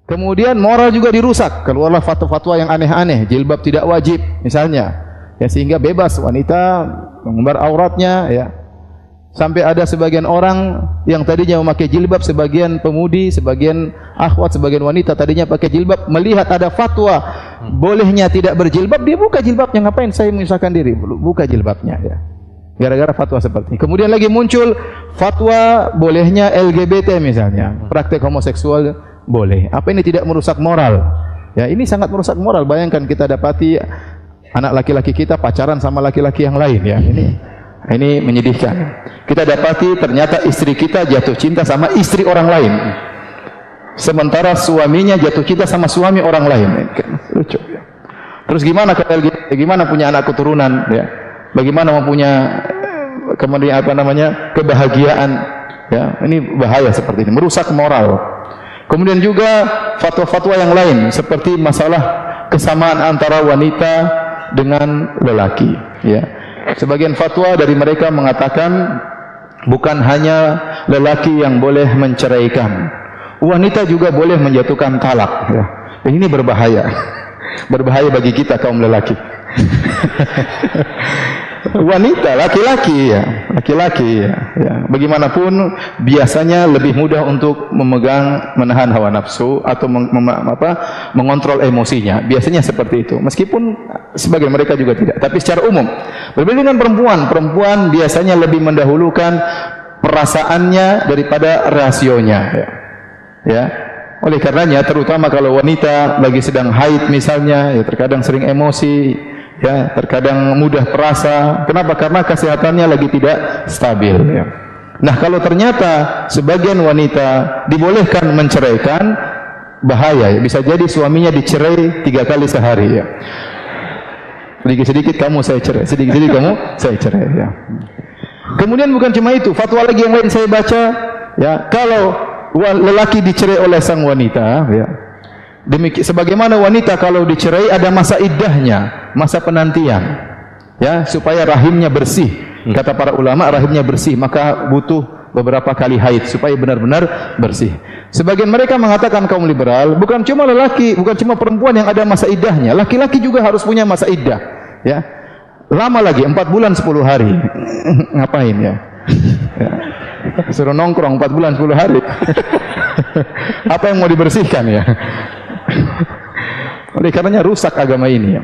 Kemudian moral juga dirusak. Keluarlah fatwa-fatwa yang aneh-aneh, jilbab tidak wajib misalnya. Ya, sehingga bebas wanita mengumbar auratnya, ya. Sampai ada sebagian orang yang tadinya memakai jilbab, sebagian pemudi, sebagian akhwat, sebagian wanita tadinya pakai jilbab, melihat ada fatwa bolehnya tidak berjilbab, dia buka jilbabnya. Ngapain saya menyusahkan diri? Buka jilbabnya, ya. Gara-gara fatwa seperti ini. Kemudian lagi muncul fatwa bolehnya LGBT misalnya, praktek homoseksual boleh. Apa ini tidak merusak moral? Ya, ini sangat merusak moral. Bayangkan kita dapati anak laki-laki kita pacaran sama laki-laki yang lain, ya. Ini menyedihkan. Kita dapati ternyata istri kita jatuh cinta sama istri orang lain, sementara suaminya jatuh cinta sama suami orang lain. Lucu. Terus gimana kalau gimana punya anak keturunan, ya? Bagaimana mempunyai kemudian kebahagiaan, ya? Ini bahaya seperti ini, merusak moral. Kemudian juga fatwa-fatwa yang lain seperti masalah kesamaan antara wanita dengan lelaki, ya. Sebagian fatwa dari mereka mengatakan bukan hanya lelaki yang boleh menceraikan, wanita juga boleh menjatuhkan talak, ya. Ini berbahaya. Berbahaya bagi kita kaum lelaki. Wanita, laki-laki, ya, laki-laki, ya. Bagaimanapun biasanya lebih mudah untuk menahan hawa nafsu atau mengontrol emosinya. Biasanya seperti itu. Meskipun sebagian mereka juga tidak. Tapi secara umum, berbeda dengan perempuan biasanya lebih mendahulukan perasaannya daripada rasionya. Ya. Oleh karenanya, terutama kalau wanita lagi sedang haid misalnya, ya terkadang sering emosi. Ya, terkadang mudah perasa. Kenapa? Karena kesehatannya lagi tidak stabil, ya. Nah, kalau ternyata sebagian wanita dibolehkan menceraikan, bahaya, ya. Bisa jadi suaminya dicerai 3 kali sehari, ya. Sedikit-sedikit kamu saya cerai, sedikit-sedikit kamu saya cerai, ya. Kemudian bukan cuma itu, fatwa lagi yang lain saya baca, ya, kalau lelaki dicerai oleh sang wanita, ya, sebagaimana wanita kalau dicerai ada masa iddahnya, masa penantian, ya, supaya rahimnya bersih. Kata para ulama, rahimnya bersih, maka butuh beberapa kali haid supaya benar-benar bersih. Sebagian mereka mengatakan, kaum liberal, bukan cuma lelaki, bukan cuma perempuan yang ada masa iddahnya, laki-laki juga harus punya masa iddah, ya. Lama lagi, 4 bulan 10 hari. Ngapain, ya? Ya. Suruh nongkrong 4 bulan 10 hari. Apa yang mau dibersihkan, ya? Oleh karenanya rusak agama ini, ya.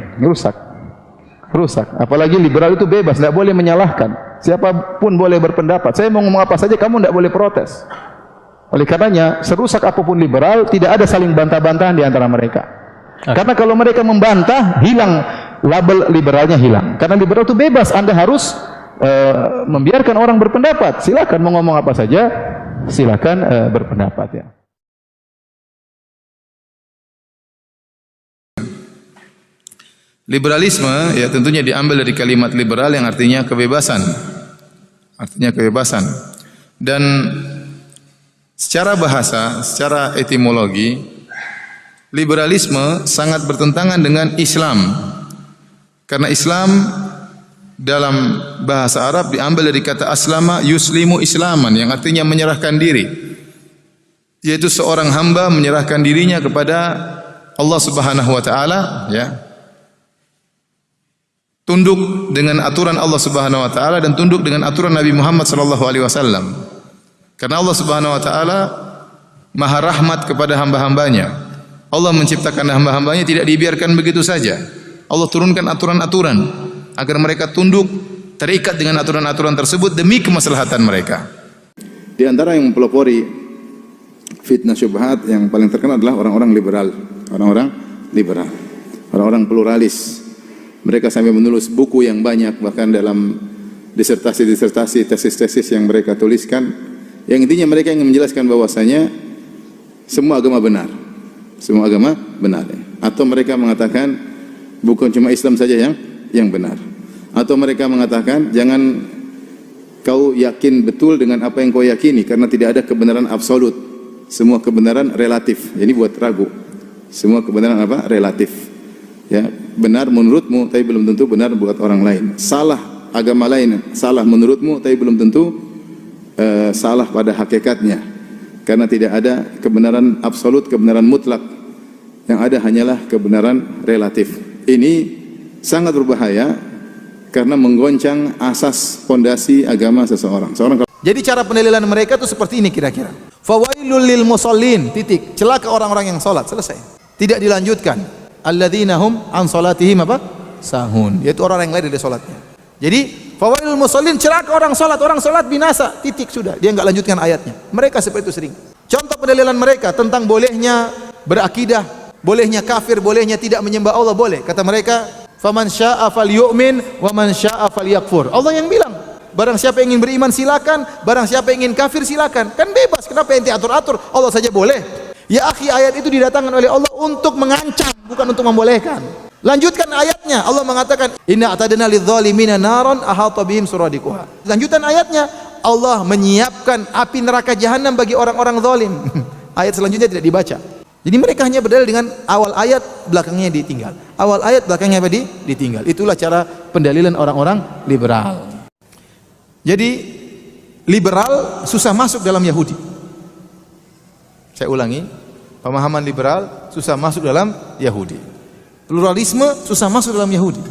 Rusak. Apalagi liberal itu bebas, tidak boleh menyalahkan. Siapapun boleh berpendapat. Saya mau ngomong apa saja, kamu tidak boleh protes. Oleh karenanya, serusak apapun liberal, tidak ada saling bantah-bantahan di antara mereka. Karena kalau mereka membantah, hilang label liberalnya, hilang. Karena liberal itu bebas, Anda harus membiarkan orang berpendapat. Silakan mau ngomong apa saja, silakan berpendapat, ya. Liberalisme, ya, tentunya diambil dari kalimat liberal yang artinya kebebasan. Artinya kebebasan. Dan secara bahasa, secara etimologi, liberalisme sangat bertentangan dengan Islam. Karena Islam dalam bahasa Arab diambil dari kata aslama yuslimu islaman, yang artinya menyerahkan diri. Yaitu seorang hamba menyerahkan dirinya kepada Allah Subhanahu wa taala, ya. Tunduk dengan aturan Allah Subhanahu wa taala dan tunduk dengan aturan Nabi Muhammad sallallahu alaihi wasallam. Karena Allah Subhanahu wa taala Maha rahmat kepada hamba-hambanya. Allah menciptakan hamba-hambanya tidak dibiarkan begitu saja. Allah turunkan aturan-aturan agar mereka tunduk, terikat dengan aturan-aturan tersebut demi kemaslahatan mereka. Di antara yang mempelopori fitnah syubhat yang paling terkenal adalah orang-orang liberal, orang-orang pluralis. Mereka sampai menulis buku yang banyak, bahkan dalam disertasi-disertasi, tesis-tesis yang mereka tuliskan, yang intinya mereka ingin menjelaskan bahwasanya semua agama benar, atau mereka mengatakan bukan cuma Islam saja yang benar, atau mereka mengatakan jangan kau yakin betul dengan apa yang kau yakini, karena tidak ada kebenaran absolut, semua kebenaran relatif. Ini buat ragu, semua kebenaran relatif. Ya, benar menurutmu tapi belum tentu benar buat orang lain. Salah agama lain, salah menurutmu tapi belum tentu salah pada hakikatnya. Karena tidak ada kebenaran absolut, kebenaran mutlak. Yang ada hanyalah kebenaran relatif. Ini sangat berbahaya karena menggoncang asas fondasi agama seseorang. Jadi cara penilaian mereka itu seperti ini kira-kira. Fawailul lil musallin, titik. Celaka orang-orang yang salat, selesai. Tidak dilanjutkan. Alladzina hum an salatihim apa? Sahun. Yaitu orang yang lari dari salatnya. Jadi fawailul musallin, celaka orang salat binasa, titik, sudah. Dia enggak lanjutkan ayatnya. Mereka seperti itu sering. Contoh penilaian mereka tentang bolehnya berakidah, bolehnya kafir, bolehnya tidak menyembah Allah, boleh. Kata mereka, faman syaa'a falyu'min wa man syaa'a falyakfur. Allah yang bilang, barang siapa yang ingin beriman silakan, barang siapa yang ingin kafir silakan. Kan bebas, kenapa ente atur-atur? Allah saja boleh. Ya akhi, ayat itu didatangkan oleh Allah untuk mengancam, bukan untuk membolehkan. Lanjutkan ayatnya, Allah mengatakan, inna a'tadna lidzalimina naran ahata bihim suradiquha. Lanjutan ayatnya, Allah menyiapkan api neraka jahanam bagi orang-orang zalim. Ayat selanjutnya tidak dibaca. Jadi mereka hanya berdalil dengan awal ayat, belakangnya ditinggal. Awal ayat, belakangnya apa? Ditinggal. Itulah cara pendalilan orang-orang liberal. Jadi liberal susah masuk dalam Yahudi. Saya ulangi, pemahaman liberal susah masuk dalam Yahudi. Pluralisme susah masuk dalam Yahudi.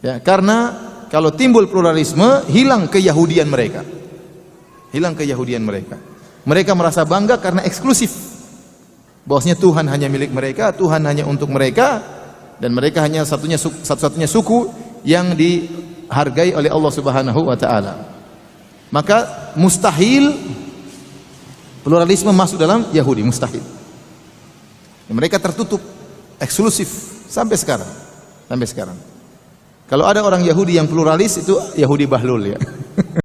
Ya, karena kalau timbul pluralisme, hilang keyahudian mereka. Hilang keyahudian mereka. Mereka merasa bangga karena eksklusif. Bahwasanya Tuhan hanya milik mereka, Tuhan hanya untuk mereka, dan mereka hanya satu-satunya suku yang dihargai oleh Allah Subhanahu wa taala. Maka mustahil pluralisme masuk dalam Yahudi, mustahil. Mereka tertutup, eksklusif sampai sekarang. Sampai sekarang. Kalau ada orang Yahudi yang pluralis, itu Yahudi bahlul ya.